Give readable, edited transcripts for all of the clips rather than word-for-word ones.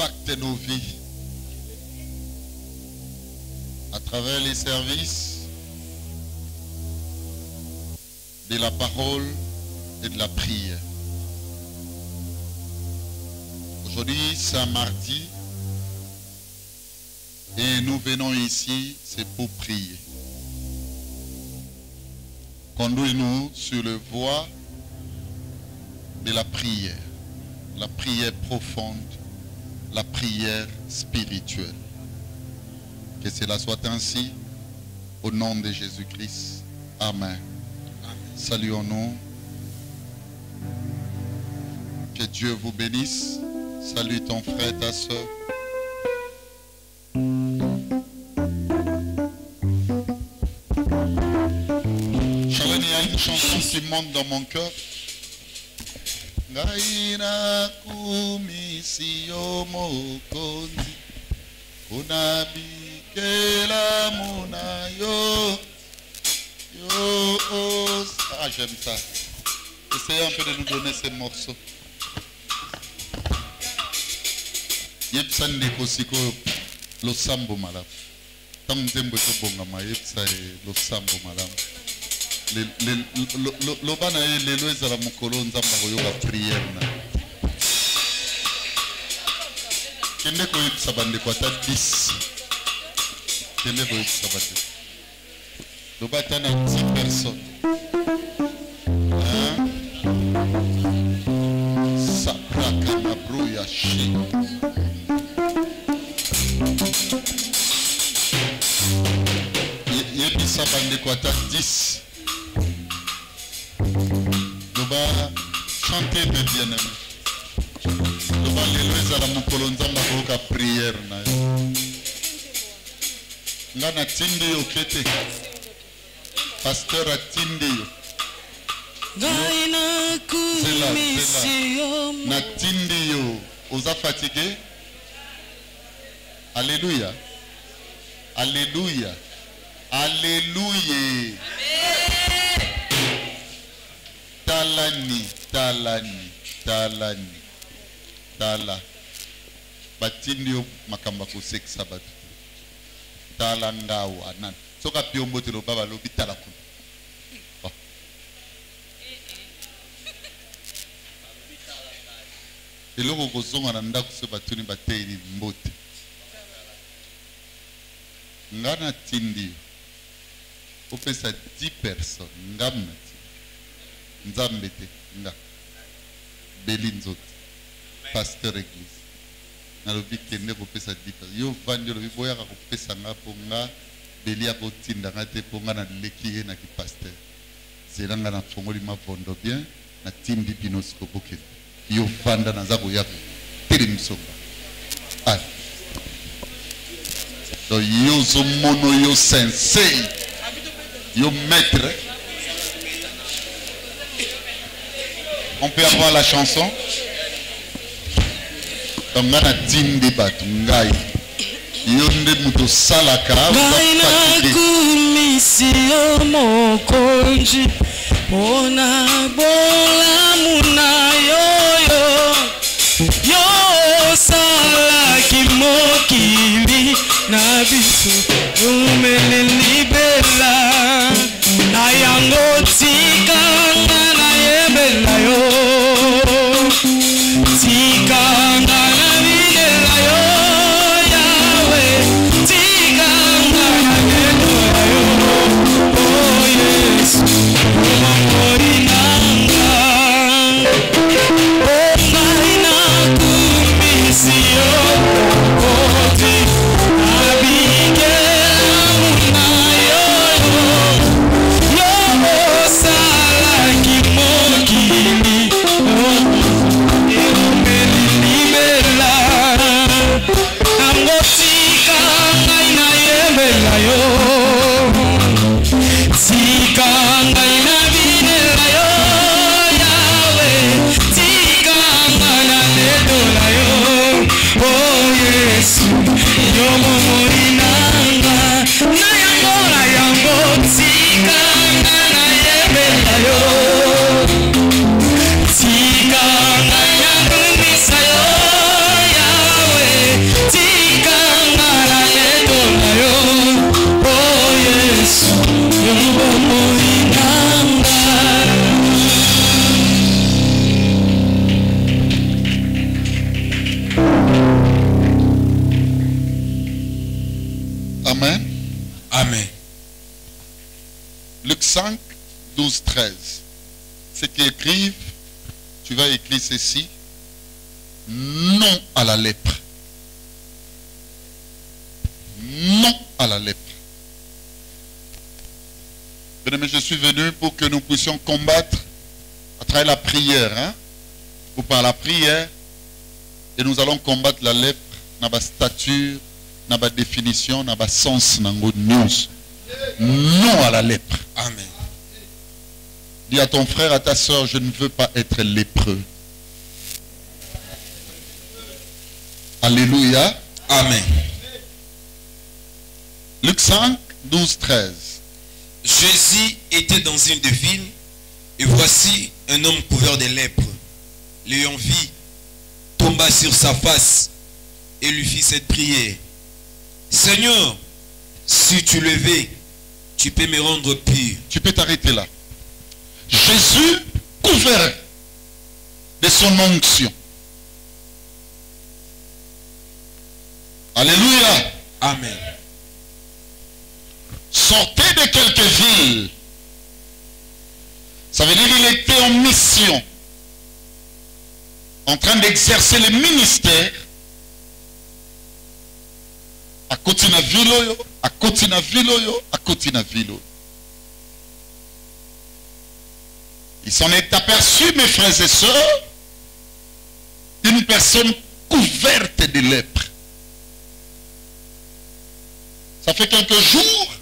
impacte nos vies à travers les services de la parole et de la prière. Aujourd'hui, c'est un mardi et nous venons ici, c'est pour prier. Conduis-nous sur le voie de la prière profonde, la prière spirituelle. Que cela soit ainsi, au nom de Jésus-Christ. Amen. Saluons-nous. Que Dieu vous bénisse. Salue ton frère, ta soeur. Charlène, il y a une chanson qui monte dans mon cœur. Ngaina kumisio mokonzi kunabikela munayo yo. Ah, j'aime ça. Essayez un peu de nous donner ces morceaux. Yepsande kosiko lo sambo malam. Tamzembo to bongama yepsa lo sambo malam. Le bana le loeza la mukolo nzamba koyoka prière na. Kende ko yepsa bande ko ata 10. Kende ko yepsa bande. Le bata na 10 personnes. Hein? Sapraka na brouya shi. Yepsa bande ko ata 10. Nous allons chanter de bien-aimé. Nous allons l'élever à la Mukolonzamba pour la prière. Nous allons tindi yo kete. Pasteur a tindi yo. Na tindi yo. Osa fatigué? Alléluia. Alléluia. Alléluia. Talani, talani, talani, tala. Batindio makamba kusek sabat. Talanga wanan. Soka piombo telo baba lobi talakun. Eloko kozonga na ndako se batuni bateni mbote. Ngana tindio. Opesa 10 personnes. Ngamna. Nzambete nga Belinzot pasteur église na lobi kende ko pesa 10 yo vandi lobi boya ka ko pesa nga po nga belia ko tinda nga te po nga na leki na ki pasteur zelanga na fongoli mavondo bien na tindi binos ko boke yo vanda na zako yako telimsoka ah do yo zo mono yo sensei yo maître. On peut avoir la chanson. Donc, on a tindi batu ngai. Yonde muto salaka. Ngaina kumisio mokonji. Ona bola muna yoyo. Yo salaki mokili na bisu. Umele libela. Ayango tika na yebela yo. Tika na videla yo. Yahweh. Tika na yebela yo. Oh yes. Omamori nanga. Oh naina kumisio. Oti. Abige muna yo. Yahweh 12, 13. Ceux qui écrivent, tu vas écrire ceci. Non à la lèpre. Non à la lèpre. Bien-aimés, je suis venu pour que nous puissions combattre à travers la prière. Hein? Ou par la prière. Et nous allons combattre la lèpre dans la stature, dans la définition, dans le sens, dans le news. Non à la lèpre. Amen. Dis à ton frère, à ta soeur, je ne veux pas être lépreux. Alléluia. Amen. Luc 5, 12, 13. Jésus était dans une des villes, et voici un homme couvert de lèpre. L'ayant vu, tomba sur sa face et lui fit cette prière. Seigneur, si tu le veux, tu peux me rendre pur. Tu peux t'arrêter là. Jésus couvert de son onction. Alléluia. Amen. Sortait de quelques villes. Ça veut dire qu'il était en mission. En train d'exercer le ministère. À côté de la ville, à côté de la ville, à côté de la ville. Il s'en est aperçu, mes frères et sœurs, une personne couverte de lèpre. Ça fait quelques jours,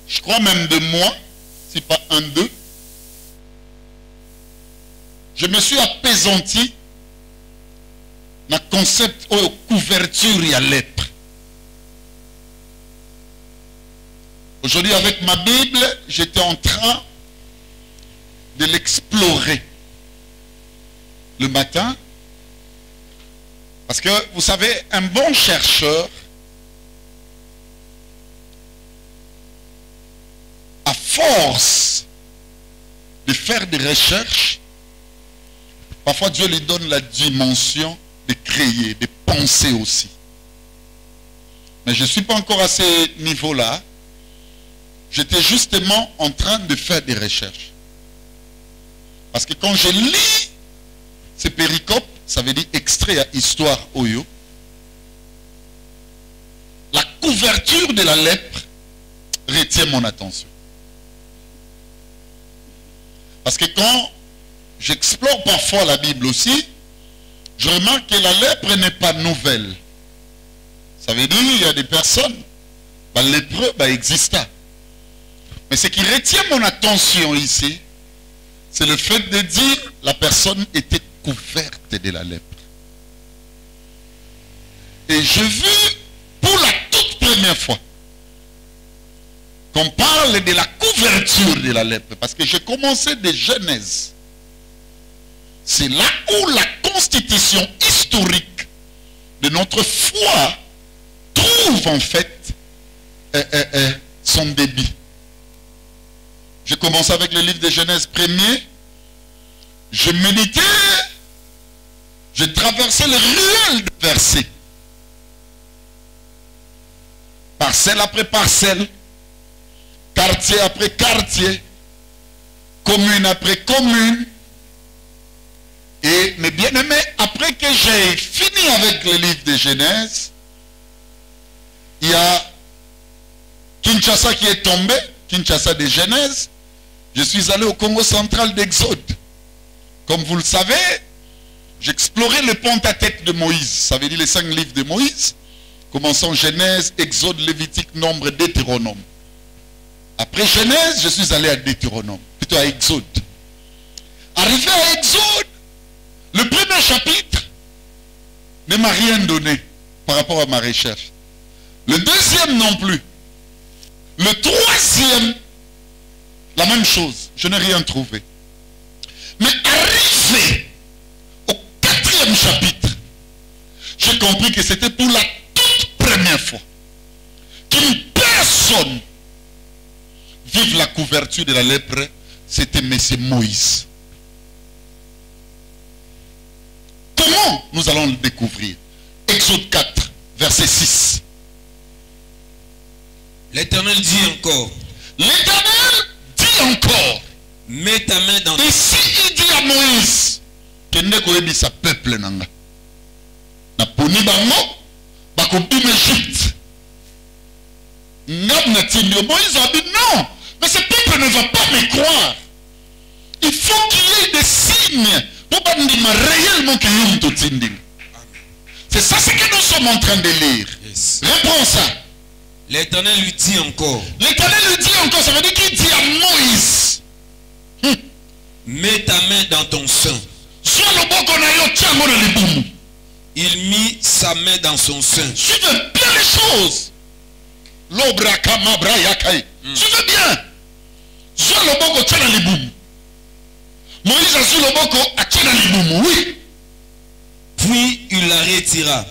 je crois même 2 mois, si pas 1, 2, je me suis appesanti dans le concept de couverture et à lèpre. Aujourd'hui, avec ma Bible, j'étais en train de l'explorer le matin. Parce que, vous savez, un bon chercheur, à force de faire des recherches, parfois Dieu lui donne la dimension de créer, de penser aussi. Mais je ne suis pas encore à ce niveau-là. J'étais justement en train de faire des recherches. Parce que quand je lis ces péricopes, ça veut dire extrait à histoire Oyo, la couverture de la lèpre retient mon attention. Parce que quand j'explore parfois la Bible aussi, je remarque que la lèpre n'est pas nouvelle. Ça veut dire qu'il y a des personnes, lépreux existent. Mais ce qui retient mon attention ici, c'est le fait de dire que la personne était couverte de la lèpre. Et je vis pour la toute première fois qu'on parle de la couverture de la lèpre. Parce que j'ai commencé de Genèse. C'est là où la constitution historique de notre foi trouve en fait son débit. Je commence avec le livre de Genèse 1er. Je méditais. Je traversais le ruelle de versets. Parcelle après parcelle. Quartier après quartier. Commune après commune. Et mes bien-aimés, après que j'ai fini avec le livre de Genèse, il y a Kinshasa qui est tombé. Kinshasa de Genèse. Je suis allé au Congo central d'Exode. Comme vous le savez, j'explorais le Pentateuque de Moïse. Ça veut dire les 5 livres de Moïse. Commençant Genèse, Exode, Lévitique, Nombre, Deutéronome. Après Genèse, je suis allé à Deutéronome. Plutôt à Exode. Arrivé à Exode, le premier chapitre ne m'a rien donné par rapport à ma recherche. Le deuxième non plus. Le troisième, la même chose. Je n'ai rien trouvé. Mais arrivé au 4e chapitre, j'ai compris que c'était pour la toute première fois qu'une personne vive la couverture de la lèpre. C'était M. Moïse. Comment nous allons le découvrir? Exode 4, verset 6. L'Éternel dit encore. L'Éternel dit dit encore, Mets ta main dans ici il dit à Moïse, kende koyebisa peuple nanga. Na poni bango, bakobima Égypte. Moïse a dit non, mais ce peuple ne va pas me croire. Il faut qu'il y ait des signes pour dire réellement qu'il y ait tout tinding. C'est ça ce que nous sommes en train de lire. Yes. Réponds ça. L'Éternel lui dit encore. L'Éternel lui dit encore, ça veut dire qu'il dit à Moïse. Mets ta main dans ton sein. Il mit sa main dans son sein. Suivez bien les choses. L'obra kamabra yakai. Suivez bien. Soit le boko tchana liboum. Moïse a su le boko a tchana liboum. Oui. Puis il la retira.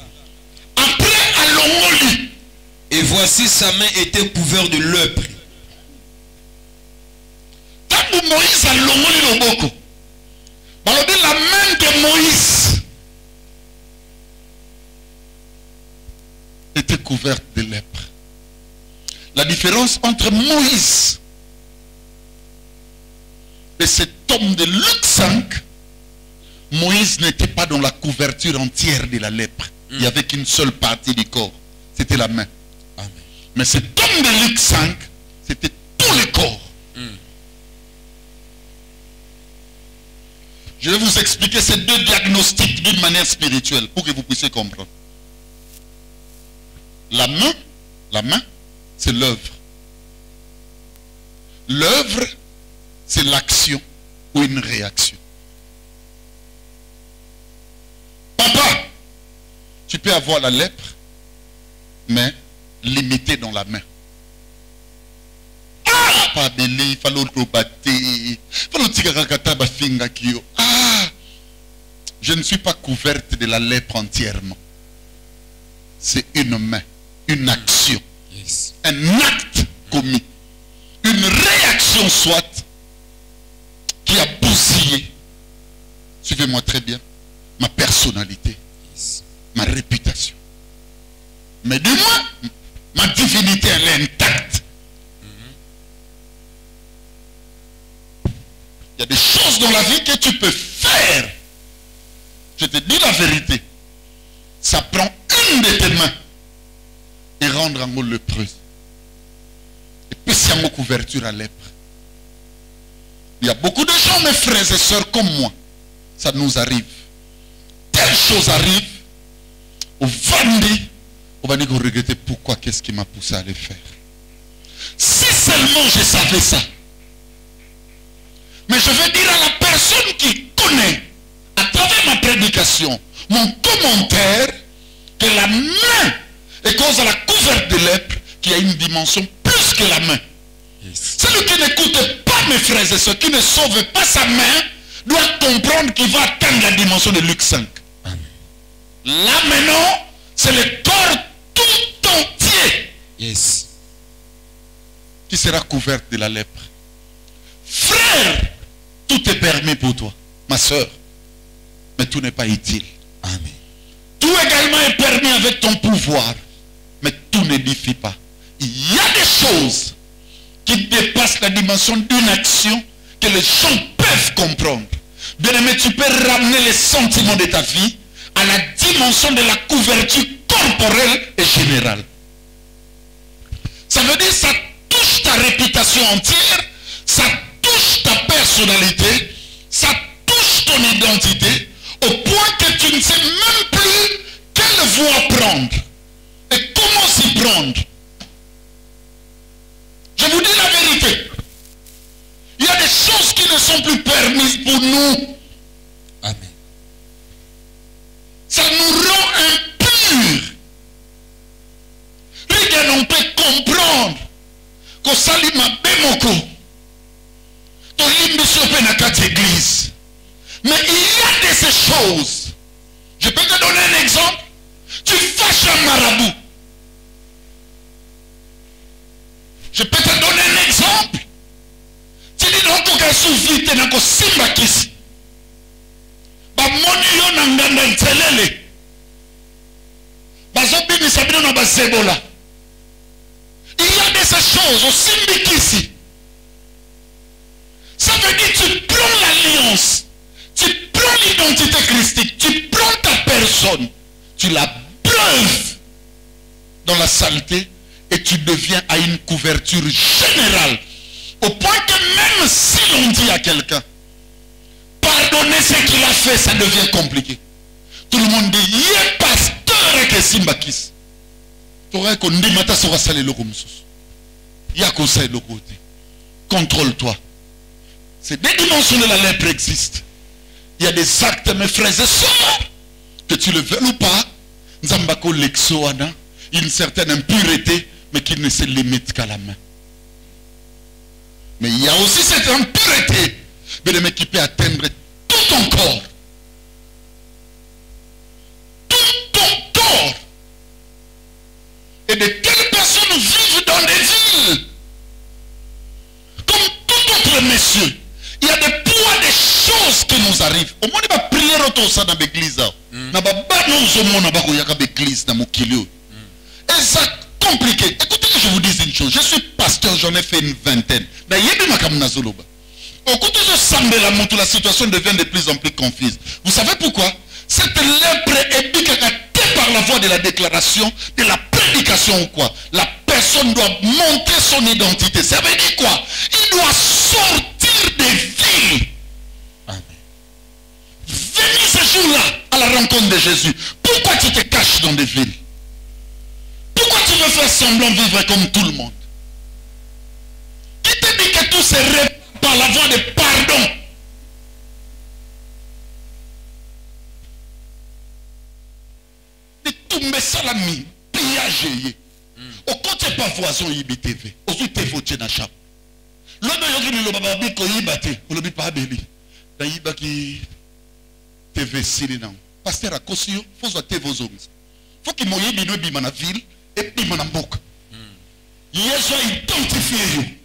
Après à l'ongoli. Et voici sa main était couverte de lèpre. Quand Moïse a l'ongoli le boko. La main de Moïse était couverte de lèpre. La différence entre Moïse et cet homme de Luc 5, Moïse n'était pas dans la couverture entière de la lèpre. Il n'y avait qu'une seule partie du corps. C'était la main. Amen. Mais cet homme de Luc 5, c'était tout le corps. Je vais vous expliquer ces deux diagnostics d'une manière spirituelle pour que vous puissiez comprendre. La main, c'est l'œuvre. L'œuvre, c'est l'action ou une réaction. Papa, tu peux avoir la lèpre, mais limitée dans la main. Ah, je ne suis pas couverte de la lèpre entièrement. C'est une main, une action, Yes. un acte commis, une réaction soit qui a bousillé, suivez-moi très bien, ma personnalité, Yes. ma réputation. Mais du moins, ma divinité, elle est intacte. Il y a des choses dans la vie que tu peux faire. Je te dis la vérité. Ça prend une de tes mains et rendre en mot lépreuse. Et puis c'est en couverture à lèpre. Il y a beaucoup de gens, mes frères et sœurs, comme moi. Ça nous arrive. Telle chose arrive. On va dire qu'on regrette pourquoi, qu'est-ce qui m'a poussé à le faire. Si seulement je savais ça. Mais je veux dire à la personne qui connaît, à travers ma prédication, mon commentaire, que la main est cause à la couverte de lèpre, qui a une dimension plus que la main. Yes. Celui qui n'écoute pas mes frères et ceux qui ne sauve pas sa main, doit comprendre qu'il va atteindre la dimension de Luc 5. Amen. Là maintenant, c'est le corps tout entier Yes. qui sera couvert de la lèpre. Frère, tout est permis pour toi, ma soeur, mais tout n'est pas utile. Amen. Tout également est permis avec ton pouvoir, mais tout n'édifie pas. Il y a des choses qui dépassent la dimension d'une action que les gens peuvent comprendre. Bien aimé, tu peux ramener les sentiments de ta vie à la dimension de la couverture corporelle et générale. Ça veut dire que ça touche ta réputation entière, ça touche ta personnalité, ça touche ton identité, au point que tu ne sais même plus quelle voie prendre et comment s'y prendre. Je vous dis la vérité. Il y a des choses qui ne sont plus permises pour nous. Amen. Ça nous rend impurs. Regarde, on peut comprendre que Salima Bemoko, ton limbisope n'a qu'à l'église. Mais il y a de ces choses. Je peux te donner un exemple. Tu fâches un marabout. Je peux te donner un exemple. Tu dis non, tu as souffert, tu n'as pas simba kisi. Ba moni yo na nganda ntelele. Ba zobi ni sabino na ba zebola. Il y a de ces choses au simbi kisi. Ça veut dire tu prends l'alliance, tu prends l'identité christique, tu prends ta personne, tu la breuves dans la saleté et tu deviens à une couverture générale. Au point que même si l'on dit à quelqu'un, pardonnez ce qu'il a fait, ça devient compliqué. Tout le monde dit, il est pasteur et que Simbakis. Tu aurais qu'on dit, mata sera salé le comme ça. Il y a conseil de côté. Contrôle-toi. Ces deux dimensions de la lèpre existent. Il y a des actes, mes frères et sœurs, que tu le veux ou pas, Nzambako l'exoana, une certaine impureté, mais qui ne se limite qu'à la main. Mais il y a aussi cette impureté, mais qui peut atteindre tout ton corps. Tout ton corps. Et de telles personnes vivent dans des villes. Comme tout autre monsieur. Il y a des poids, des choses qui nous arrivent. Au moins, il va prier autour ça dans l'église. Il va pas nous au monde dans l'église, dans mon kilio. Et ça compliqué. Écoutez que je vous dise une chose. Je suis pasteur, j'en ai fait une vingtaine. Mais il y a des makamna zoloba. Écoutez, je sens de la moto, la situation devient de plus en plus confuse. Vous savez pourquoi? Cette lèpre est déclarée par la voie de la déclaration, de la prédication ou quoi. La personne doit monter son identité. Ça veut dire quoi? Il doit sortir des villes. Amen. Venez ce jour-là à la rencontre de Jésus. Pourquoi tu te caches dans des villes? Pourquoi tu veux faire semblant de vivre comme tout le monde? Qui te dit que tout se répare par la voie de pardon? De tomber salami, pillage. Au côté pas voisin IBTV. Au te voter na chap. L'homme yogi ni lobaba bi ko yibate, o lobi pa beli. Da yibaki TV sili na. Pasteur akosio, faut zo te vozongs. Faut qu'il moye bino bi na ville et puis na mboka. Yesu identifié.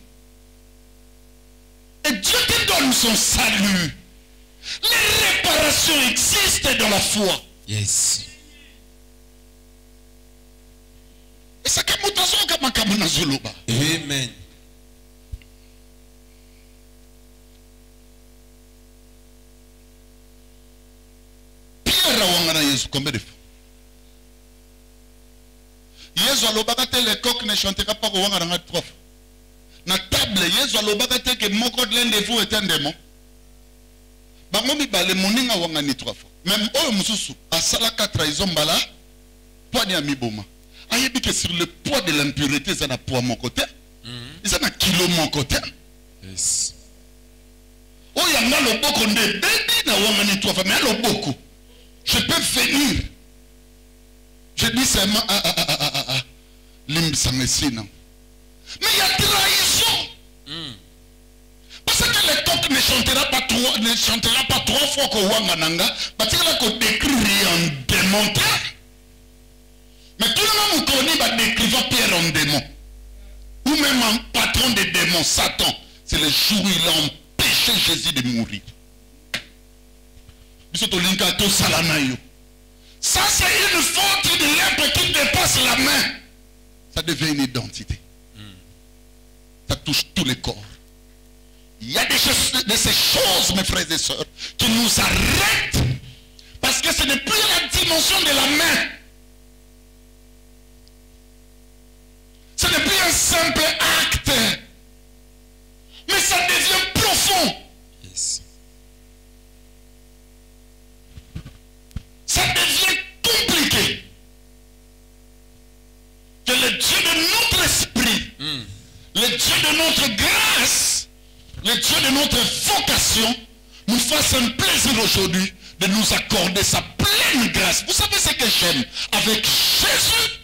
Et Dieu te donne son salut. Les réparations existent dans la foi. Yes. Et ça comme mutazo kama kama na zuluba. Amen. Pierre wangana Yesu combien de fois? Yesu alobaka te le coq ne chantera pas au wangana 3 fois. Na table Yesu alobaka te que moko de l'un de vous est un démon. Bango mibale moninga wangani 3 fois. Même oyo mususu asalaka trahison bala poigne ya miboma. Ayebi que sur le poids de l'impureté ça na poids mon côté. Ça na kilo mon côté. Yes. Oya nga loboko nde bebi na wangani 3 fois mais loboko. Je peux venir. Je dis seulement l'imsamessina. Mais il y a trahison. Parce que le coq ne chantera pas 3 fois qu'au Wangananga, parce qu'il a qu'au décrire en démonté. Mais tout le monde connaît va décrire Pierre en démon. Ou même un patron des démons, Satan. C'est le jour où il a empêché Jésus de mourir. Ça c'est une faute de lèpre qui dépasse la main. Ça devient une identité. Ça touche tous les corps. Il y a de ces choses, mes frères et sœurs, qui nous arrêtent. Parce que ce n'est plus la dimension de la main. Ce n'est plus un simple acte. Mais ça devient profond. Yes. Ça devient compliqué. Que le Dieu de notre esprit, le Dieu de notre grâce, le Dieu de notre vocation, nous fasse un plaisir aujourd'hui de nous accorder sa pleine grâce. Vous savez ce que j'aime avec Jésus?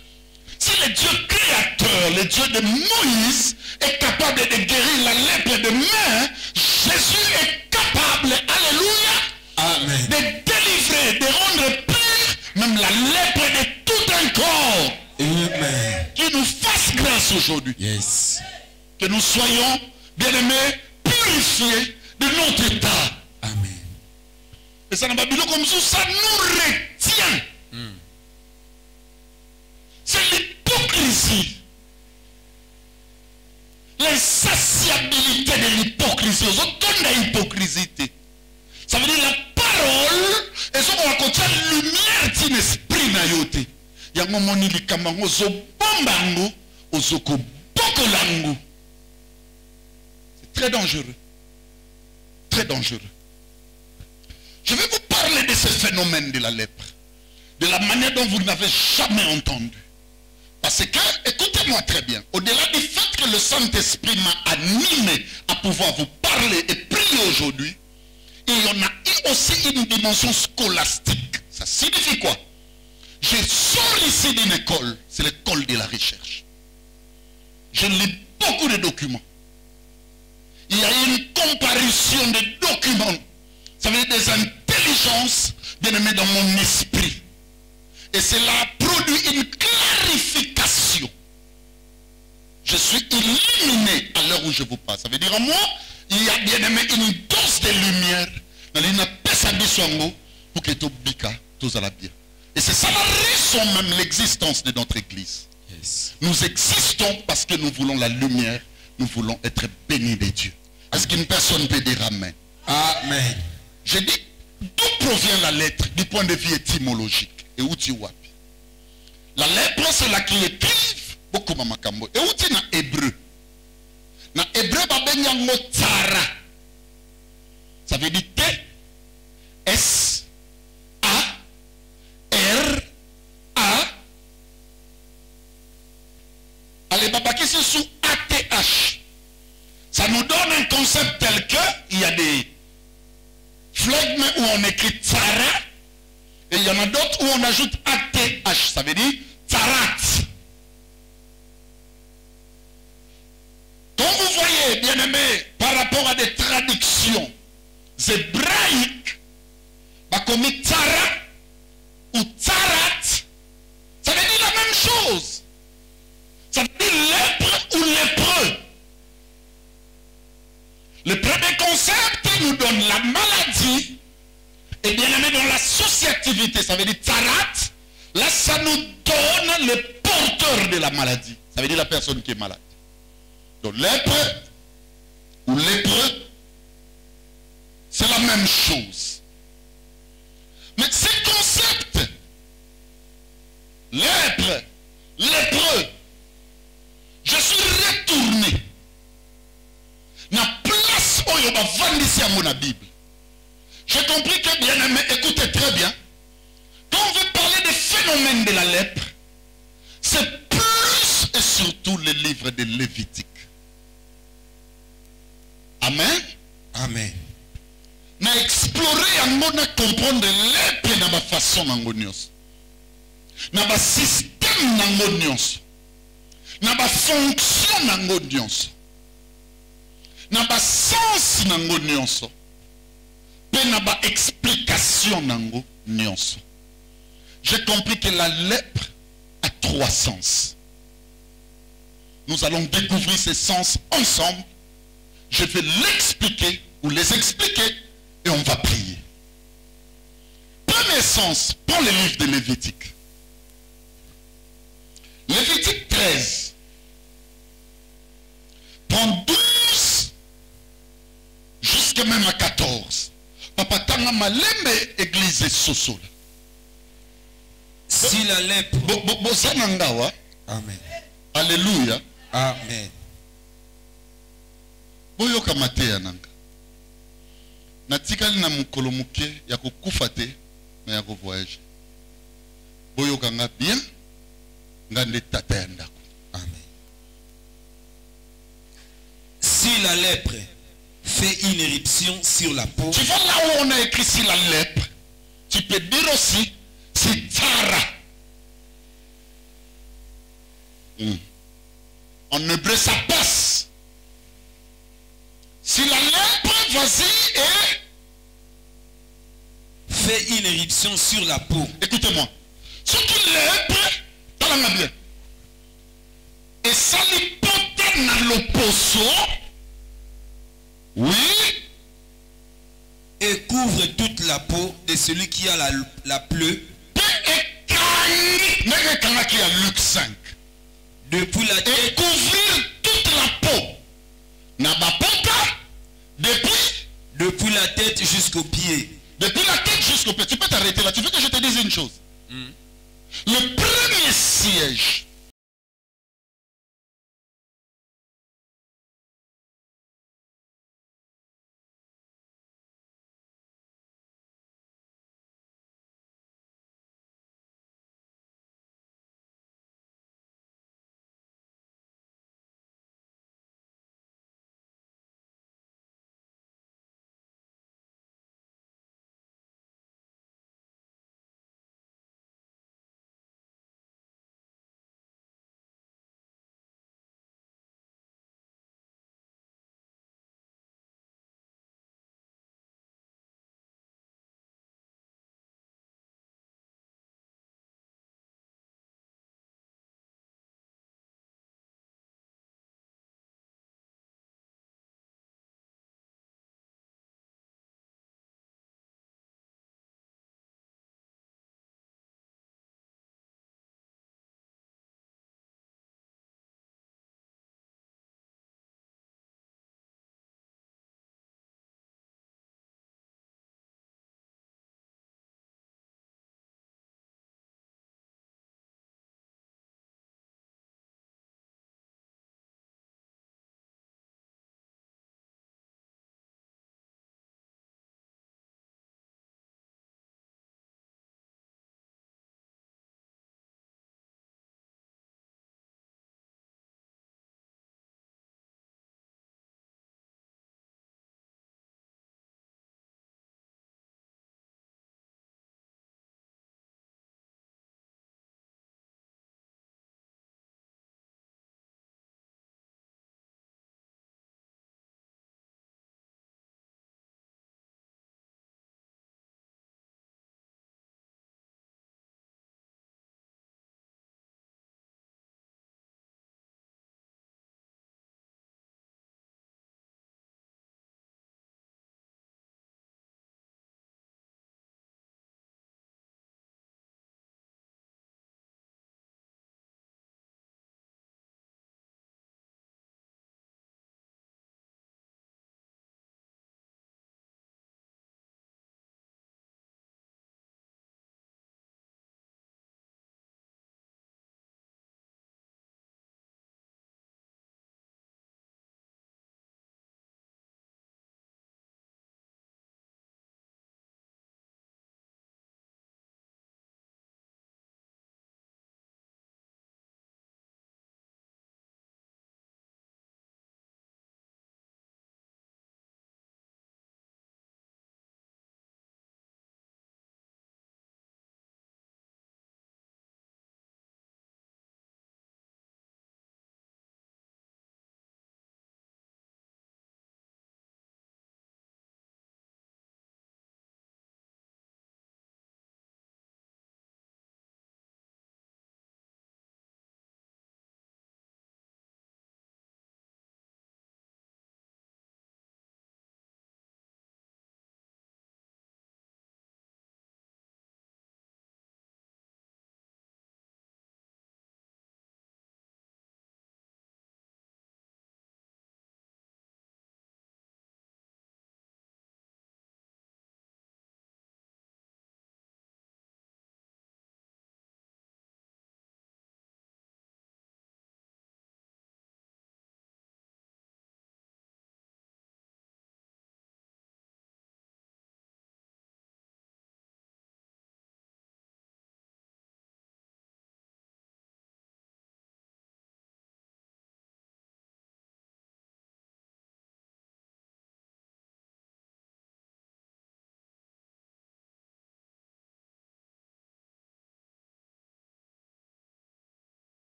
Si le Dieu créateur, le Dieu de Moïse, est capable de guérir la lèpre de main, Jésus est capable, alléluia, Amen. de délivrer, de rendre pure même la lèpre de tout un corps. Amen. Qui nous fasse grâce aujourd'hui. Yes. Que nous soyons, bien-aimés, purifiés de notre état. Amen. Et ça n'a pas comme ça nous retient. C'est l'hypocrisie. L'insatiabilité de l'hypocrisie. Aux autres banda hypocrisie. Ça veut dire la parole, et ce qu'on a côté lumière d'un esprit na yote. Yango moni likamango zo bombango, ozoko bokolango. C'est très dangereux. Très dangereux. Je vais vous parler de ce phénomène de la lèpre. De la manière dont vous n'avez jamais entendu. Parce que, écoutez-moi très bien, au-delà du fait que le Saint-Esprit m'a animé à pouvoir vous parler et prier aujourd'hui, il y en a eu aussi une dimension scolastique. Ça signifie quoi? Je sors ici d'une école, c'est l'école de la recherche. Je lis beaucoup de documents. Il y a une comparution de documents. Ça veut dire des intelligences bien aimées dans mon esprit. Et cela produit une clarification. Je suis illuminé à l'heure où je vous parle. Ça veut dire en moi, il y a bien aimé une dose de lumière dans l'inappesabissango pour que tout bika, tout ça bien. Et c'est ça la raison même l'existence de notre église. Yes. Nous existons parce que nous voulons la lumière, nous voulons être bénis de Dieu. Est-ce qu'une personne peut dire Amen? Amen. Je dis, d'où provient la lettre du point de vue étymologique? Et où tu vois? La lèpre, c'est là qui écrivent beaucoup de makambo. Et où tu na hébreu? Na hébreu, babenyango tsara. Ça veut dire T, S, A, R, A. Allez, babaki, c'est sous ATH. Ça nous donne un concept tel que il y a des flegmes où on écrit tsara. Et il y en a d'autres où on ajoute ATH, ça veut dire Tarat. Comme vous voyez, bien aimé, par rapport à des traductions hébraïques, bah comme Tara ou Tarat, ça veut dire la même chose. Ça veut dire lèpre ou lépreux. Le premier concept nous donne la maladie. Et bien aimé dans l'associativité, ça veut dire tarat, là ça nous donne le porteur de la maladie. Ça veut dire la personne qui est malade. Donc lèpre ou lépreux, c'est la même chose. Mais ces concepts, lèpre, lépreux, je suis retourné. Na place où il y a vendissé à mon Bible. J'ai compris que, bien aimé, écoutez très bien. Quand on veut parler des phénomènes de la lèpre, c'est plus et surtout les livres de Lévitique. Amen. Amen. Na explorer en mode na comprendre lèpre na ba façon nango nyonso. Na ba système nango nyonso. Na ba fonction nango nyonso. Na ba sens nango nyonso. N'a explication nango nyonso. J'ai compris que la lèpre a 3 sens. Nous allons découvrir ces sens ensemble. Je vais l'expliquer ou les expliquer et on va prier. Premier sens, prends le livre de Lévitique. Lévitique 13. Prends 12 jusqu'à même à 14. Papa tanga malembe église soso. Si la lèpre. Bosanangawa. Amen. Alléluia. Amen. Boyoka mateya nanga. Natikali na mukolo muke ya kokufa te na ya voyage. Boyoka nga bien ngande tata ya ndako. Amen. Si la lèpre fait une éruption sur la peau. Tu vois là où on a écrit si la lèpre, tu peux dire aussi c'est Tara. En hébreu ça passe. Si la lèpre, vas-y et fait une éruption sur la peau. Écoutez-moi. Ce qui lèpre, talanga bien. Et ça lui porte dans l'opposo. Oui. Et couvre toute la peau de celui qui a la pleue. Qui a Luc 5. Depuis la tête. Et couvrir toute la peau. Nabapota depuis Depuis la tête jusqu'aux pieds. Depuis la tête jusqu'au pied. Tu peux t'arrêter là. Tu veux que je te dise une chose. Le premier siège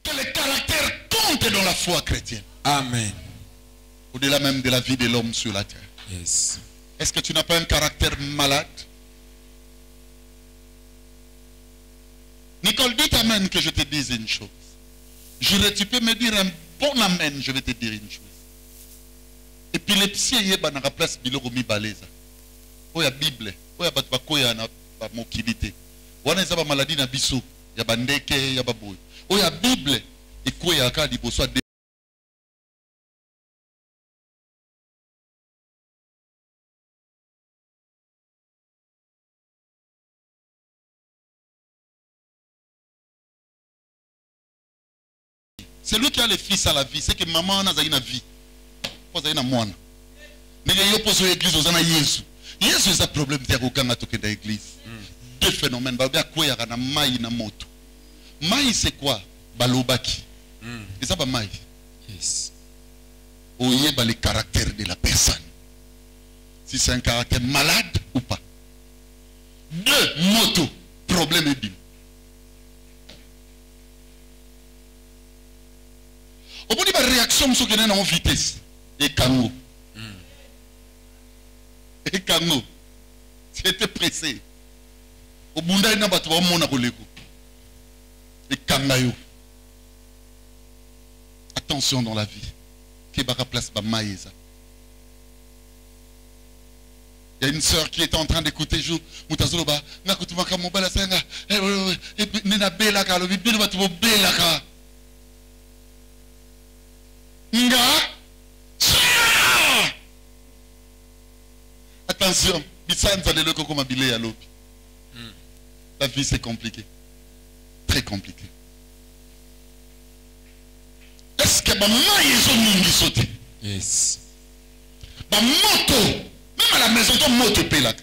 Que le caractère compte dans la foi chrétienne. Amen. Au-delà même de la vie de l'homme sur la terre. Yes. Est-ce que tu n'as pas un caractère malade? Nicole, dis amen que je te dise une chose. Tu peux me dire un bon amen, je vais te dire une chose. Épilepsie est dans la place biloko mibaleza. Oya Bible, oya batu bakoya na ba mokilité. Wana eza ba maladie na biso, ya bandeke, ya baboy. Oya Bible ekoya ka liboso de c'est lui qui a le fils à la vie, c'est que maman n'a pas une vie. Pas une moine. Mais il y a une église aux Jésus. Jésus a un problème de dans l'église. Deux phénomènes. Il y a un maï na moto. Maï c'est quoi? Balobaki. Et ça va maï. Yes. Il y a le caractère de la personne. Si c'est un caractère malade ou pas. Deux, moto. Problème est bien. Au bout de la réaction, ce qui est en vitesse, et Kango. Et Kango, c'était pressé. Au bout de la réaction, et Kangayo. Attention dans la vie. Qui va place Maïsa. Il y a une sœur qui était en train d'écouter jour. Moutazoloba, Nakutuma Mobala Senga, et puis Nena Belaka, le Bible va te Belaka. Nga. Attention, la vie c'est compliqué. Très compliqué. Est-ce que maman ils ont mis sauté? Yes. Moto, même à la maison, ton moto pélak.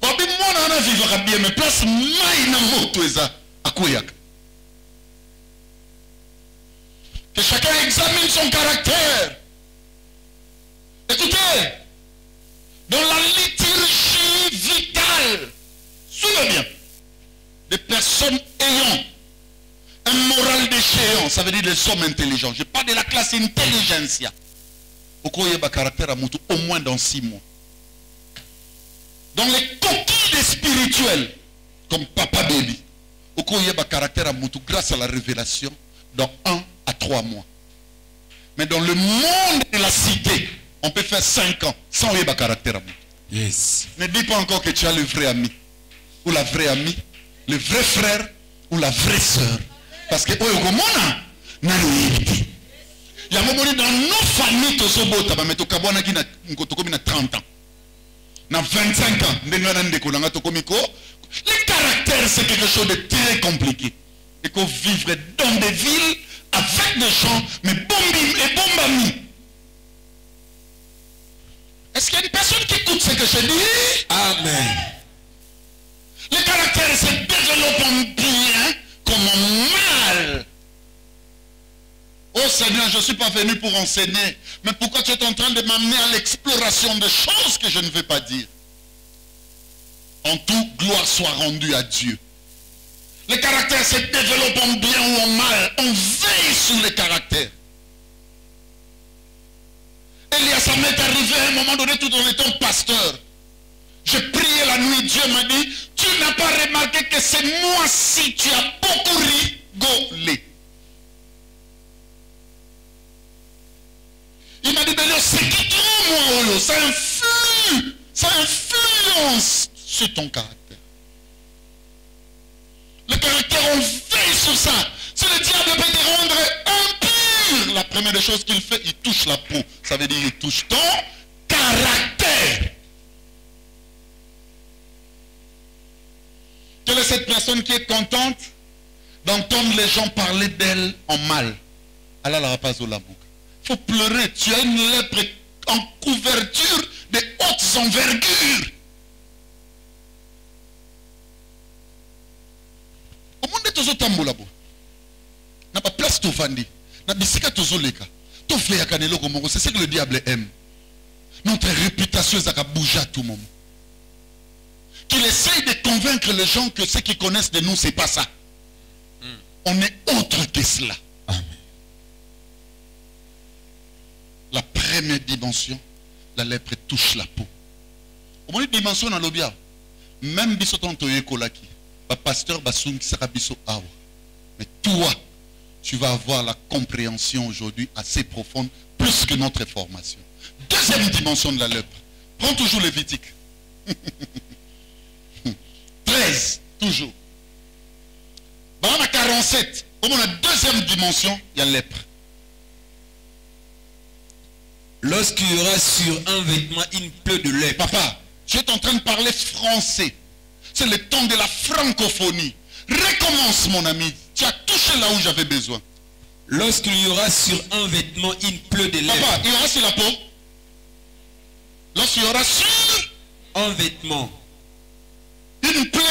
Babi moi on a vivre bien, mais place maï na moto eza à Koyak. Que chacun examine son caractère. Écoutez, dans la liturgie vitale, suivez bien, des personnes ayant un moral déchéant, ça veut dire des hommes intelligents. Je parle de la classe intelligentsia. Pourquoi il y a un caractère à Moutou au moins dans 6 mois. Dans les coquilles des spirituels, comme Papa Baby, pourquoi il y a un caractère à Moutou grâce à la révélation dans 1 à 3 mois. Mais dans le monde de la cité, on peut faire 5 ans sans avoir un caractère à Moutou. Yes. Ne dis pas encore que tu as le vrai ami, ou la vraie amie, le vrai frère, ou la vraie sœur. Parce que, il y a un moment dans nos familles, tu as 30 ans. Dans 25 ans, le caractère, c'est quelque chose de très compliqué. Il faut vivre dans des villes avec des gens, mais bons amis. Est-ce qu'il y a une personne qui écoute ce que je dis? Amen. Le caractère se développe en bien comme en mal. Oh Seigneur, je ne suis pas venu pour enseigner. Mais pourquoi tu es en train de m'amener à l'exploration de choses que je ne veux pas dire? En tout, gloire soit rendue à Dieu. Le caractère se développe en bien ou en mal. On veille sur le caractère. Elias, ça m'est arrivé à un moment donné tout en étant pasteur. Je priais la nuit, Dieu m'a dit, tu n'as pas remarqué que c'est moi si tu as beaucoup rigolé. Il m'a dit, c'est qui toi, ça influence sur ton caractère. Le caractère, on veille sur ça. Si le diable peut te rendre impur, la première des choses qu'il fait, il touche la peau. Ça veut dire il touche ton caractère. Quelle est cette personne qui est contente d'entendre les gens parler d'elle en mal? Allah la rapace au labouk. Il faut pleurer. Tu as une lèpre en couverture de hautes envergures. Au monde de tous tambo là-bas. N'a pas place tout fandi. N'a bisika tous leka. Tout fait à canelo comme c'est ce que le diable aime. Notre réputation ça a bougé à tout moment. Qu'il essaye de convaincre les gens que ceux qui connaissent de nous c'est pas ça. On est autre que cela. Amen. La première dimension, la lèpre touche la peau. Au moins, dimension dans l'obia. Même bisoton toye kolaki. Le pasteur Bassoum qui sera biso awa. Mais toi, tu vas avoir la compréhension aujourd'hui assez profonde, plus que notre formation. Deuxième dimension de la lèpre. Prends toujours Lévitique. 13, toujours. On a 47. Comme on a deuxième dimension, il y a lèpre. Lorsqu'il y aura sur un vêtement une plaie de lèpre. Papa, tu es en train de parler français. C'est le temps de la francophonie. Recommence, mon ami. Tu as touché là où j'avais besoin. Lorsqu'il y aura sur un vêtement une plaie de lèpre. Papa, il y aura sur la peau. Lorsqu'il y aura sur un vêtement une plaie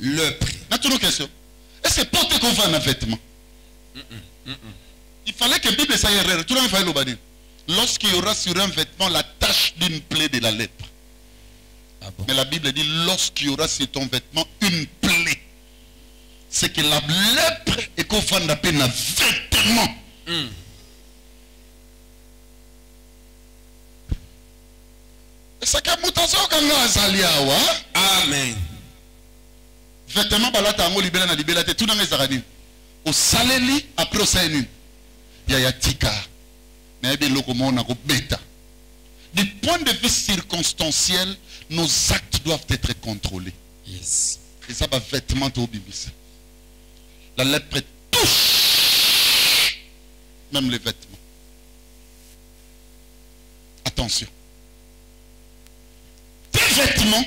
de lèpre. Maintenant, une question. Est-ce que c'est porté qu'on voit un vêtement? Il fallait que la Bible s'aille erreur. Tout le monde fallait le bannir. Lorsqu'il y aura sur un vêtement la tache d'une plaie de la lèpre. Ah bon? Mais la Bible dit lorsqu'il y aura sur ton vêtement une plaie. C'est que la lèpre est qu'on fait un appel à vêtement. C'est que mutation quand on a sali awa. Amen. Vêtement balata ango libéra na libéra te tout dans les arani. Au saleli après au saini. Ya tika. Na ebe loko mona ko beta. Du point de vue circonstanciel, nos actes doivent être contrôlés. Yes. Et ça va vêtement au bibis. La lèpre touche même les vêtements. Attention. Tes vêtements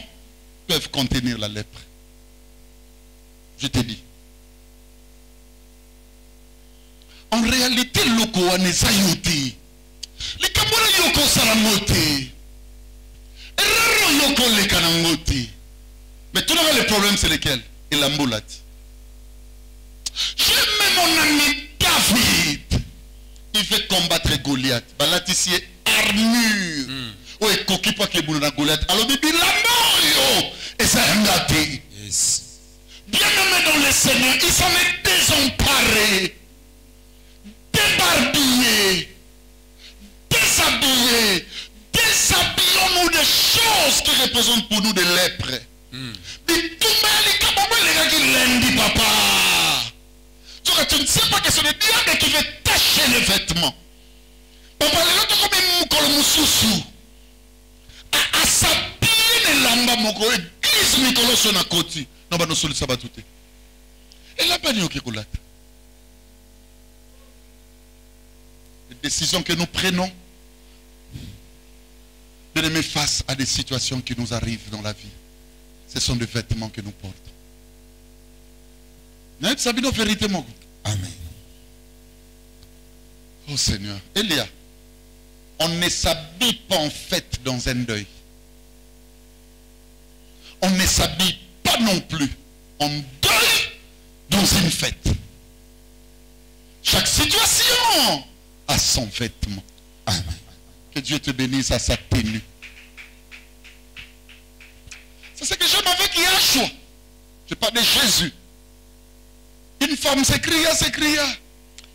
peuvent contenir la lèpre. Je te dis. En réalité, loko aneza yoti. Les kamora yoko salamote. Erreur yoko le kanangote. Mais tout le problème c'est lequel? Et la moulate. J'aime mon ami David. Il veut combattre Goliath. Balat ici est armure. Oui, coquille pas que boule Goliath. Alors bibi la mort. Et ça a gâté. Yes. Bien aimé dans le Seigneur, il s'en est désemparé, débarbillé, déshabillé. Déshabillons-nous des choses qui représentent pour nous des lèpres. Papa. Tu ne sais pas que c'est le diable qui veut tacher les vêtements. Papa, les autres comme un moussousou. À s'habiller les lambas, mon gars, glisse Nicolas sur la côte. Non, bah, nous sommes ça va tout. Et là, pas de les décisions que nous prenons de mettre face à des situations qui nous arrivent dans la vie. Ce sont des vêtements que nous portons. Amen. Oh Seigneur. Elia, on ne s'habille pas en fête dans un deuil. On ne s'habille pas non plus en deuil dans une fête. Chaque situation a son vêtement. Amen. Que Dieu te bénisse à sa tenue. C'est ce que j'aime avec Yahshua. Je parle de Jésus. Une femme s'écria.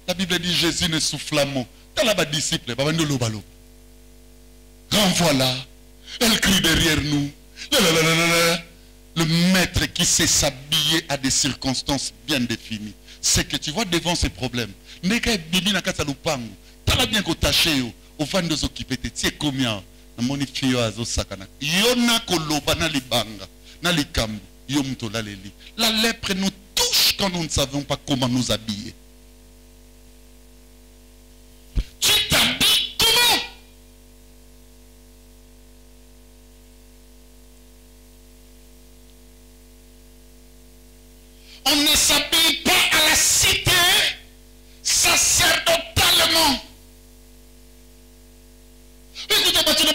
La Bible dit Jésus ne souffla mot. Dans la disciple, renvoie-la. Elle crie derrière nous. Le maître qui sait s'habiller à des circonstances bien définies. C'est que tu vois devant ces problèmes. Neka bibi na kata lupangu. Tala bien ko taché yo. Au van de s'occuper de tie combien. Na moni fiyo azo sakana. Yona koloba na libanga. Na likambu. Yo mtola leli. La lèpre nous touche quand nous ne savons pas comment nous habiller. Tu t'habilles comment? On ne s'habille pas à la cité sacerdotalement. Écoutez, tu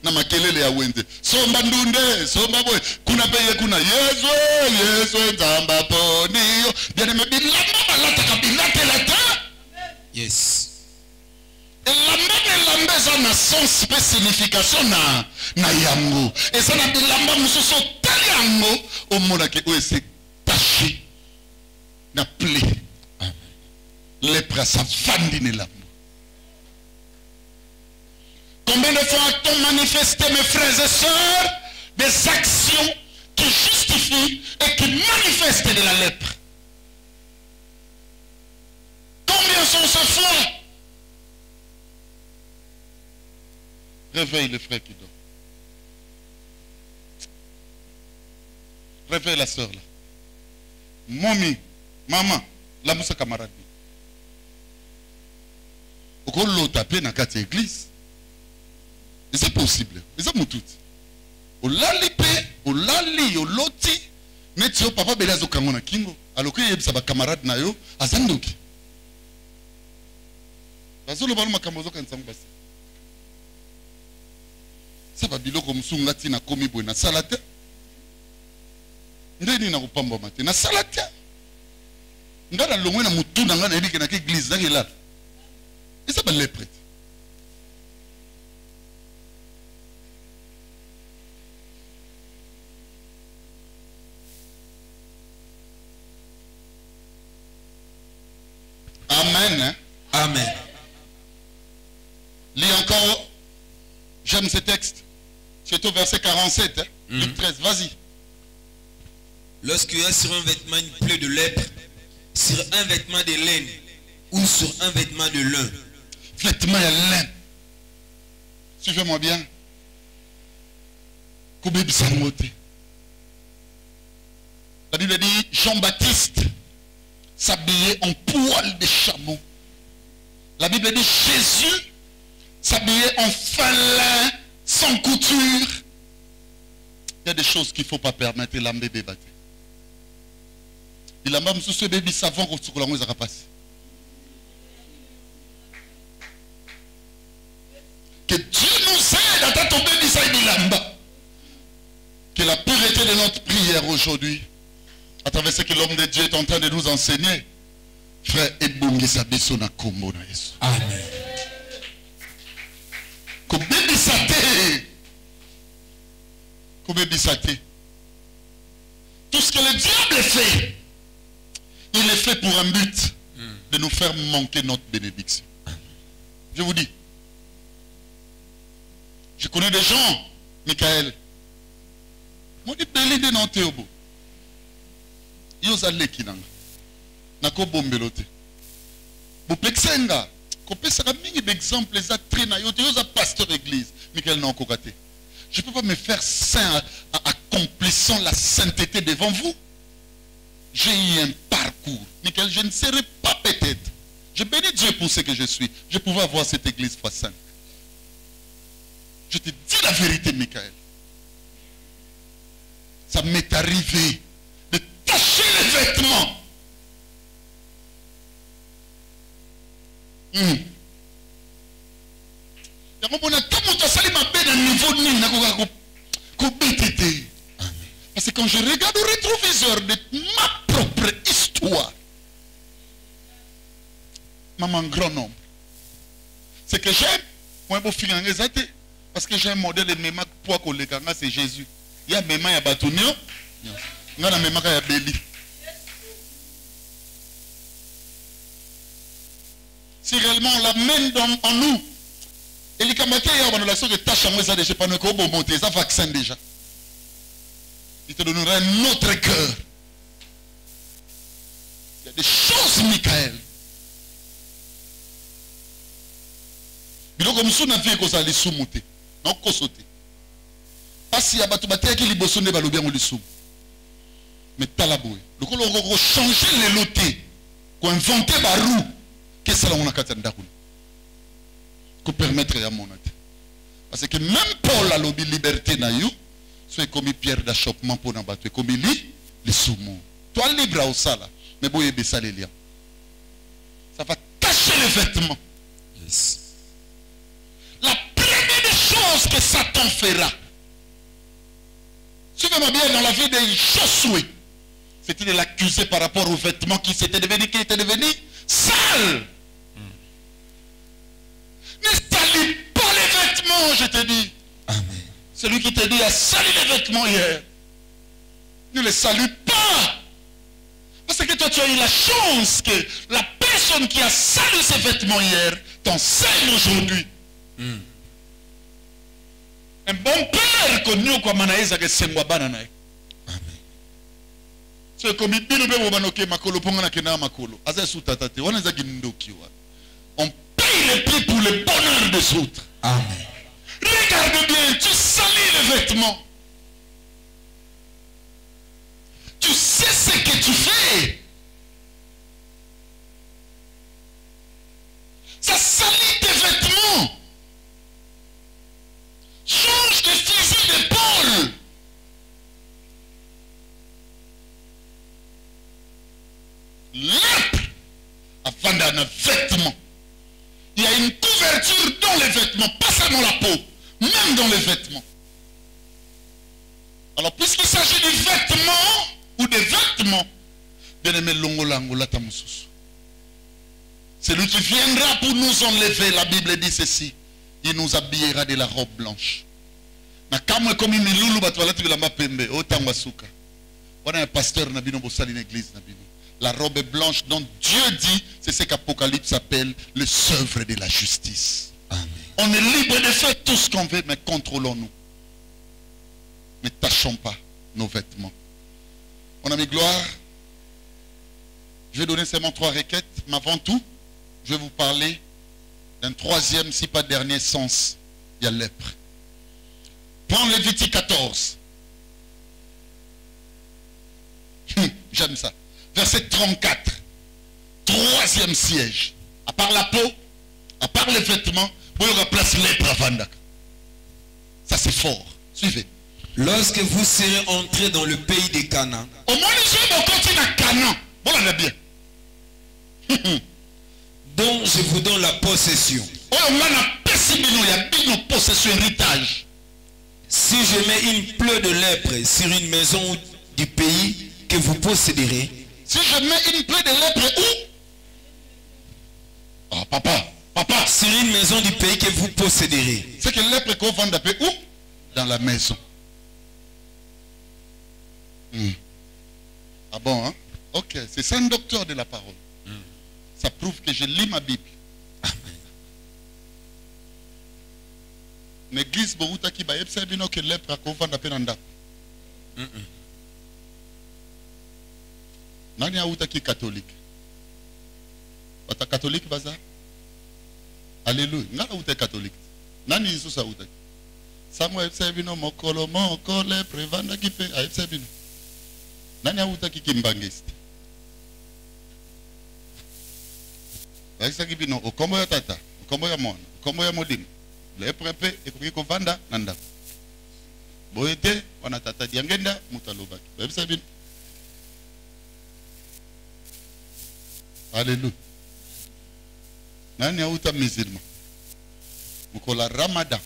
na makelele ya wenze somba ndunde somba boy kuna peye kuna yesu nzamba poniyo bien-aimé, bilamba balataka bilatelata. Yes. Elamba eza na sens mpe signification na yango. Eza na bilamba mosusu otali yango omonaki oyo ese taché na plaie. Lèpre à sa fandi ne l'ambo. Combien de fois a-t-on manifesté, mes frères et sœurs, des actions qui justifient et qui manifestent de la lèpre? Combien sont ces fois? Réveille le frère qui dort. Réveille la sœur là. Mommy, maman, la moussa camarade. Pourquoi l'autre tapé dans quatre églises? Et c'est possible. Et c'est mon tout. Au lalipe, au lali, au loti, mais tu papa belazo kangona kingo. Alors que yeb saba camarade na yo, azandoki. Bazo le balo makamozo kansangu basi. Ça va bilo comme sungati na komi boy na salate. Ndeni na kupamba mate na salate. Ngana longwe na mutu na ngana ebike na église na kelala. Et ça va les prêter. Amen. Hein? Amen. Lis encore. J'aime ce texte. C'est au verset 47. Hein? Luc 13. Vas-y. Lorsqu'il y a sur un vêtement une plaie de lèpre, sur un vêtement de laine ou sur un vêtement de lin, Vêtement et laine. Suivez-moi bien. La Bible dit Jean-Baptiste s'habillait en poil de chameau. La Bible dit Jésus s'habillait en fin lin sans couture. Il y a des choses qu'il ne faut pas permettre. L'âme bébé batté. Il a même sous ce bébé savant qu'on se l'a passe. Que Dieu nous aide à tomber Bilamba. Que la pureté de notre prière aujourd'hui, à travers ce que l'homme de Dieu est en train de nous enseigner, frère, ebongi sabiso na kombo na Yesu. Amen. Tout ce que le diable fait, il est fait pour un but de nous faire manquer notre bénédiction. Je vous dis, je connais des gens, Michael. Moi, je dis, de non théobo. Ils ont allé qui n'ont pas bombelote. Vous pexenga. Kopé sera mingi d'exemples les attraits na yote. Ils ont pasteur église. Michael n'a encore raté. Je ne peux pas me faire saint en accomplissant la sainteté devant vous. J'ai eu un parcours. Michael, je ne serai pas peut-être. Je bénis Dieu pour ce que je suis. Je pouvais avoir cette église fois 5. Je te dis la vérité, Michael. Ça m'est arrivé de tacher les vêtements. Parce que quand je regarde au rétroviseur de ma propre histoire, maman grand nombre, ce que j'aime, moi je suis parce que j'ai un modèle de même poids que le Kanga, c'est Jésus. Il y a même un bâtonnier, il y a même un béli. Si réellement on l'amène en nous, et les camarades, il y a une relation de tâche à moi, ça déjà pas nous qu'on monter, ça vaccin déjà. Il te donnera un autre cœur. Il y a des choses, Michael. Mais comme ça, on a vu que ça allait sous-monter. Non, qu'on saute. Pas si il y a des batailles qui libèrent les balles bien ou les sous. Mais t'as la bouée. Donc on va changer les lotés. Qu'on invente barou. Qu'est-ce que ça on a qu'à t'en qu'on permettrait à mon aide. Parce que même Paul a l'objet liberté na you, soit comme pierre d'achoppement pour n'abattre, comme il lit les sous-mots. Toi libre au sala, mais bon il baisse les liens. Ça va cacher les vêtements. Yes. La première des choses que Satan fera, suivez-moi bien dans la vie de Josué, c'était de l'accuser par rapport aux vêtements qui était devenu sale. Ne salis pas les vêtements, je te dis. Amen. Celui qui te dit a sali les vêtements hier. Ne les salue pas. Parce que toi, tu as eu la chance que la personne qui a sali ses vêtements hier t'enseigne aujourd'hui. Un bon père connu comme Manaïsa que c'est moi banana. C'est comme il dit le banoké makolo pongana kena makolo. Aza sutatate wana za gindoki wa. On paye le prix pour le bonheur des autres. Amen. Regarde bien, tu salis les vêtements. Tu sais ce que tu fais. Ça salit tes vêtements. Change de fusil d'épaule. Lèpre avant d'un vêtement. Il y a une couverture dans les vêtements, pas seulement la peau, même dans les vêtements. Alors, puisqu'il s'agit du vêtement ou des vêtements, bien aimé Longolangola Tamusus. Celui qui viendra pour nous enlever, la Bible dit ceci, il nous habillera de la robe blanche. Na kamwe comme une loulou batwala tu la mapembe, otangwa suka. Voilà un pasteur na bino bosali une église na bino. La robe blanche dont Dieu dit, c'est ce qu'Apocalypse appelle le sceau de la justice. Amen. On est libre de faire tout ce qu'on veut, mais contrôlons-nous. Ne tâchons pas nos vêtements. Mon ami Gloire, je vais donner seulement 3 requêtes, mais avant tout, je vais vous parler d'un troisième, si pas dernier sens. Il y a lèpre. Prends Lévitique 14. J'aime ça. Verset 34. Troisième siège. À part la peau, à part les vêtements, vous aurez place lèpre à Vandak. Ça c'est fort. Suivez. Lorsque vous serez entrés dans le pays des Canaan, Au moins, nous sommes au continent Canaan. Voilà, on est bien. dont je vous donne la possession. Oh, on a une possession, héritage. Si je mets une plaie de lèpre sur une maison du pays que vous posséderez, Si je mets une plaie de lèpre où? Oh, papa. sur une maison du pays que vous posséderez, C'est que lèpre qu'on vend d'après où? Dans la maison. Ah bon, hein? Ok, c'est ça un docteur de la parole. Ça prouve que je lis ma Bible. L'église Boruta qui va être que lèpre qu'on vend d'après Nanda. Nani auta qui catholique? Wata catholique baza? Alléluia. Nani auta catholique? Nani Yesus auta? Samuel Sebino mokolo mokole prevanda qui fait à Sebino. Nani auta qui kimbangiste? Baisa qui bino okombo ya tata, okombo ya mwana, okombo ya modini. Le prepe ekoki kovanda nanda. Boyete wana tata diangenda mutalobaki. Baisa bino. Alléluia. Nani auta musulman? Mukola Ramadan.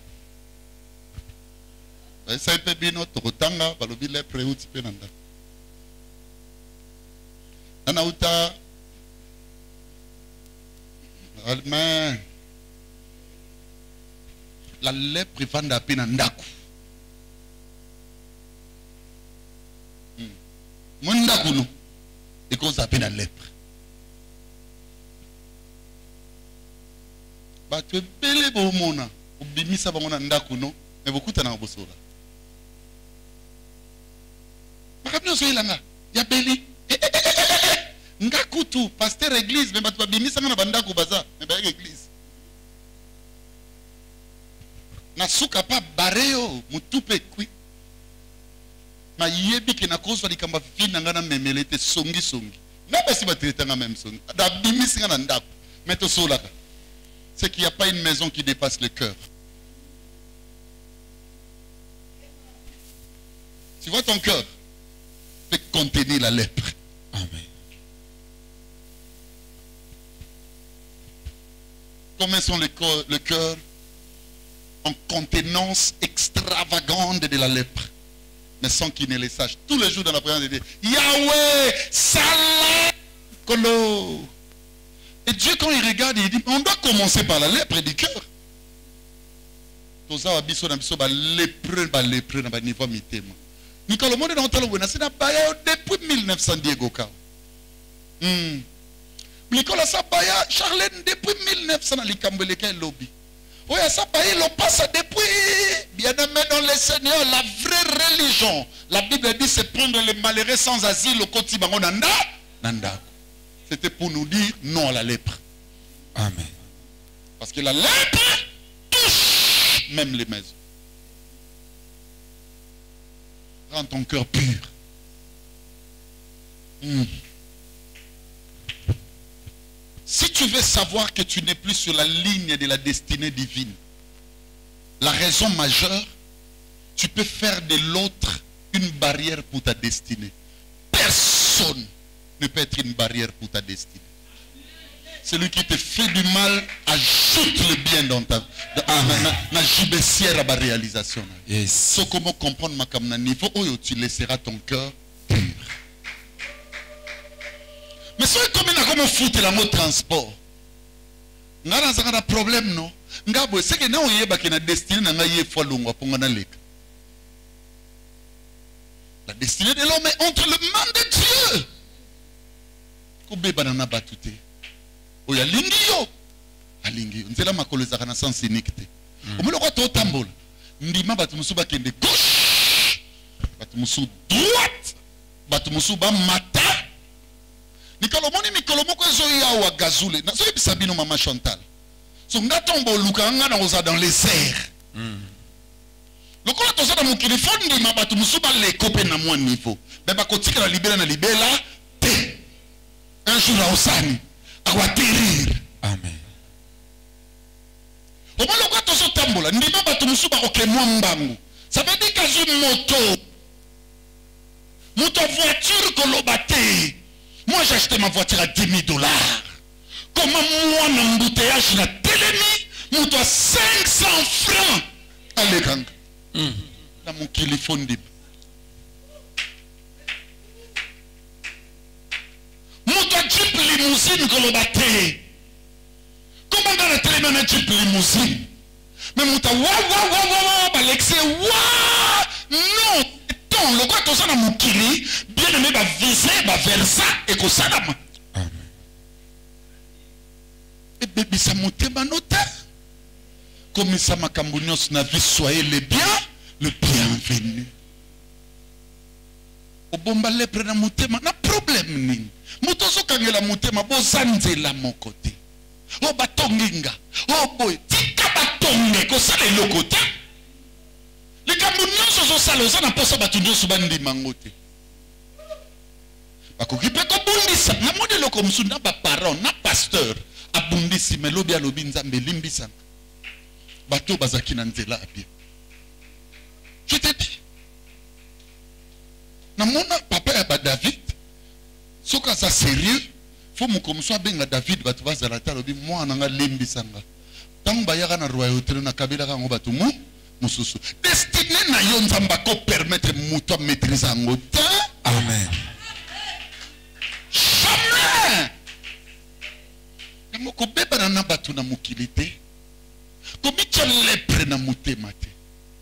Baisa ipe bino tokotanga balobi le preuti pe nanda. Nana auta Amen. La lèpre vanda pe nandaku. Mondaku no. Et qu'on s'appelle la lèpre. Bah tu es belé pour mona. Ou bimisa ba mona ndaku no. Mais beaucoup t'en as bosola. Makabino so ilanga. Ya beli. Ngakutu pasteur église mais batu bimisa ngana bandaku baza. Mais ba église. Na suka pa bareo mutupe kwi. Ma yebi ke na kozwa likamba fina ngana memelete songi songi. Na basi ba traiter nga même songi. Da bimisi ngana ndaku. Mais to solaka. C'est qu'il n'y a pas une maison qui dépasse le cœur. Tu vois ton cœur peut contenir la lèpre. Amen. Comment sont le cœur en contenance extravagante de la lèpre? mais sans qu'il ne les sache. Tous les jours dans la prière, il dit Yahweh, Salam, Kolo. Et Dieu, quand il regarde, il dit on doit commencer par la lèpre du cœur. Tout ça, lépreux, niveau mitema. Nicolas, le monde est dans le c'est depuis 1900 Diego Kao. Nicolas Sabaya, Charlène, depuis 1900 dans les Cambeleka lobby. Oui, ça passe depuis, bien aimé dans les seigneurs, la vraie religion. La Bible dit c'est prendre les malheureux sans asile au quotidien. Nanda. C'était pour nous dire non à la lèpre. Amen. Parce que la lèpre touche même les maisons. Rends ton cœur pur. Si tu veux savoir que tu n'es plus sur la ligne de la destinée divine, la raison majeure, tu peux faire de l'autre une barrière pour ta destinée. Personne ne peut être une barrière pour ta destinée. Celui qui te fait du mal, ajoute le bien dans ta réalisation. Yes. So comment comprendre ma kamna niveau où tu laisseras ton cœur pur. Mais si comme il a comme foutre la mot transport, on a un problème non. Ngabo c'est que non yeba qui na destinée na ngaye fois longwa pour ngana lek. La destinée de l'homme est entre les mains de Dieu. Kobe banana batute. Oya lingio. Alingio. Nzela makolo za kana sans iniquité. Omelo ko to tambola. Ndima batumusu ba kende gauche. Batumusu droite. Batumusu ba mata. Nikolomoni mikolomoko ezo ya wa gazule. Na so bisabino mama Chantal. So ngatombo luka nga na oza dans les airs. Lokola toza na mokili fondi ma batumusu ba le kope na mwa niveau. Beba kotika na libela te. Un jour à Osani. À atterrir. Amen. Au moins, le gars de tambola, ndima batumusu ba okemwa mbangu. Ça veut dire que moto voiture kolobate. Moi j'ai acheté ma voiture à 10 000 $. Comment moi na embouteillage na telemi, moto à 500 francs. Allez gang. Na mon téléphone dib. Moto à Jeep limousine kolobate. Comment dans la télé na Jeep limousine? Mais moto wa balexé wa non. Le gars tout ça dans mon kili, bien aimé va viser, va verser et que ça là. Et bébé ça monte ma note. Comme ça ma cambonios na vie soyez les biens, le bienvenu. Au bomba le prena motema na problème ni. Motoso kangela motema bo zanzela mon côté. Oh batonginga. Oh boy, tika batonge ko ça le côté. Les Camerounais sont salés, n'a pas ça battu de subandi mangote. Parce que peut bundisa, na modèle comme ça n'a pas parent, n'a pasteur, abundisi melobi alobi nzambe limbisa. Bato bazaki na nzela abi. Je te dis. Na mona papa ya David, soka ça sérieux, faut mon comme ça benga David bato bazalata lobi moi na nga limbisa nga. Tant bayaka na royauté na kabila ka ngobatu mu. Destiné na yo nzamba ko permettre muto maîtriser ngota. Amen. Jamais. Ngoko beba na batu na mukilité. Ko bicha lepre na mutema te.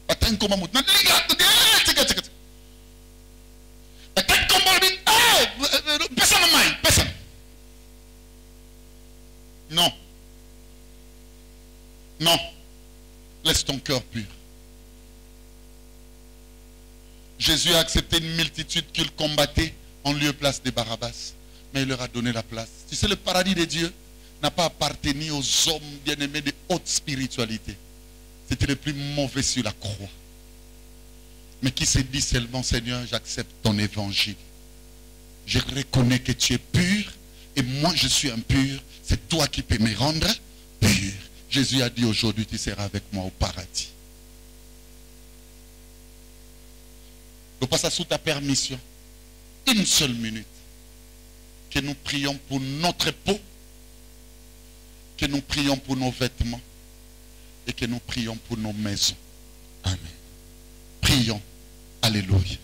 Atan ko mamut na liga tika. Atan ko mo bi pesa na mai, pesa. Non. Non. Laisse ton cœur pur. Jésus a accepté une multitude qu'il combattait en lieu et place de Barabbas. Mais il leur a donné la place. Tu sais, le paradis de Dieu n'a pas appartenu aux hommes bien-aimés de haute spiritualité. C'était le plus mauvais sur la croix. Mais qui s'est dit seulement, Seigneur, j'accepte ton évangile. Je reconnais que tu es pur et moi je suis impur. C'est toi qui peux me rendre pur. Jésus a dit aujourd'hui, tu seras avec moi au paradis. Nous passons sous ta permission. Une seule minute. Que nous prions pour notre peau. Que nous prions pour nos vêtements. Et que nous prions pour nos maisons. Amen. Prions. Alléluia.